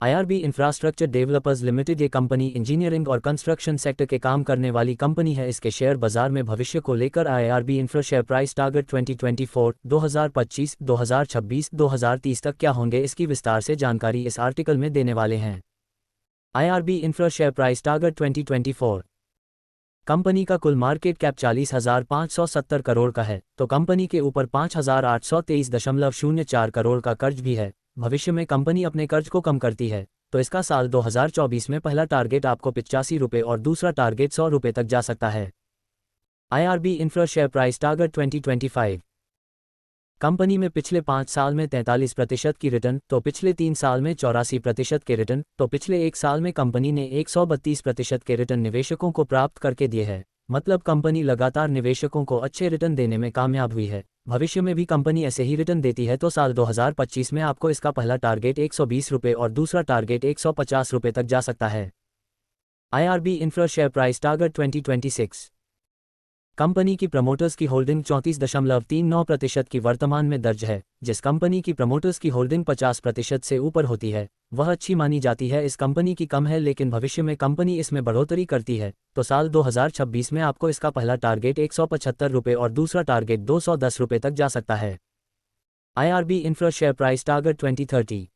IRB infrastructure developers limited ये company engineering और construction sector के काम करने वाली कंपनी है। इसके शेयर बाजार में भविष्य को लेकर IRB infra share price target 2024, 2025, 2026, 2030 तक क्या होंगे, इसकी विस्तार से जानकारी इस आर्टिकल में देने वाले हैं। IRB infra share price target 2024। Company का कुल मार्केट कैप 40,570 करोड़ का है, तो कंपनी के ऊपर 5,823.04 करोड़ का कर्ज भी है। भविष्य में कंपनी अपने कर्ज को कम करती है तो इसका साल 2024 में पहला टारगेट आपको 85 रुपये और दूसरा टारगेट 100 रुपये तक जा सकता है। IRB infra share price target 2025। Company में पिछले 5 साल में 43% की रिटर्न, तो पिछले 3 साल में 84% के रिटर्न, तो पिछले 1 साल में कंपनी ने 132% के रिटर्न निवेशकों को प्राप्त करके दिए हैं। मतलब कंपनी लगातार निवेशकों को अच्छे रिटर्न देने में कामयाब हुई है। भविष्य में भी कंपनी ऐसे ही रिटर्न देती है तो साल 2025 में आपको इसका पहला टारगेट 120 रुपये और दूसरा टारगेट 150 रुपये तक जा सकता है। IRB infra share price target 2026। Company की प्रमोटर्स की होल्डिंग 34.39% की वर्तमान में दर्ज है। जिस कंपनी की प्रमोटर्स की होल्डिंग 50% से ऊपर होती है वह अच्छी मानी जाती है। इस कंपनी की कम है लेकिन भविष्य में कंपनी इसमें बढ़ोतरी करती है तो साल 2026 में आपको इसका पहला टारगेट 175 रुपये और दूसरा टारगेट 210 रुपये तक जा सकता है। IRB infra share price target 2030।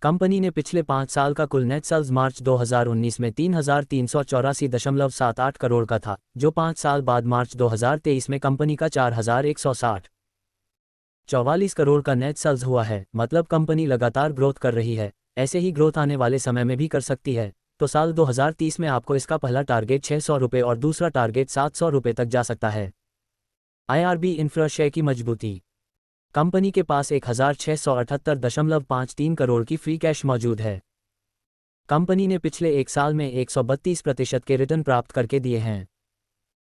Company ने पिछले 5 साल का कुल नेट सेल्स मार्च 2019 में 3,384.78 करोड़ का था, जो 5 साल बाद मार्च 2023 में कंपनी का 4,160.44 करोड़ का नेट सेल्स हुआ है। मतलब कंपनी लगातार ग्रोथ कर रही है। ऐसे ही ग्रोथ आने वाले समय में भी कर सकती है तो साल 2030 में आपको इसका पहला टारगेट 600 रुपये और दूसरा टारगेट 700 रुपये तक जा सकता है। आईआरबी इंफ्रा शेयर की मजबूती। कंपनी के पास 1,678.53 करोड़ की फ्री कैश मौजूद है। कंपनी ने पिछले 1 साल में 132% के रिटर्न प्राप्त करके दिए हैं।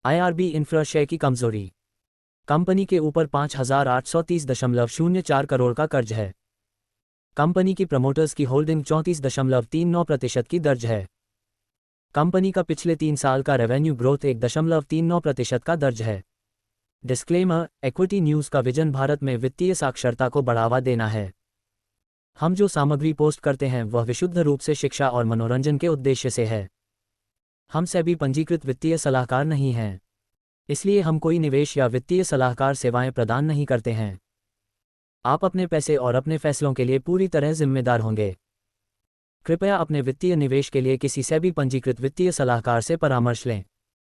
आईआरबी इंफ्रा शेयर की कमजोरी। कंपनी के ऊपर 5,830.04 करोड़ का कर्ज है। कंपनी की प्रमोटर्स की होल्डिंग 34.39% की दर्ज है। कंपनी का पिछले 3 साल का रेवेन्यू ग्रोथ 1.39% का दर्ज है। डिस्क्लेमर, इक्विटी न्यूज़ का विजन भारत में वित्तीय साक्षरता को बढ़ावा देना है। हम जो सामग्री पोस्ट करते हैं वह विशुद्ध रूप से शिक्षा और मनोरंजन के उद्देश्य से है। हम सेबी पंजीकृत वित्तीय सलाहकार नहीं हैं, इसलिए हम कोई निवेश या वित्तीय सलाहकार सेवाएं प्रदान नहीं करते हैं। आप अपने पैसे और अपने फैसलों के लिए पूरी तरह जिम्मेदार होंगे। कृपया अपने वित्तीय निवेश के लिए किसी सेबी पंजीकृत वित्तीय सलाहकार से परामर्श लें।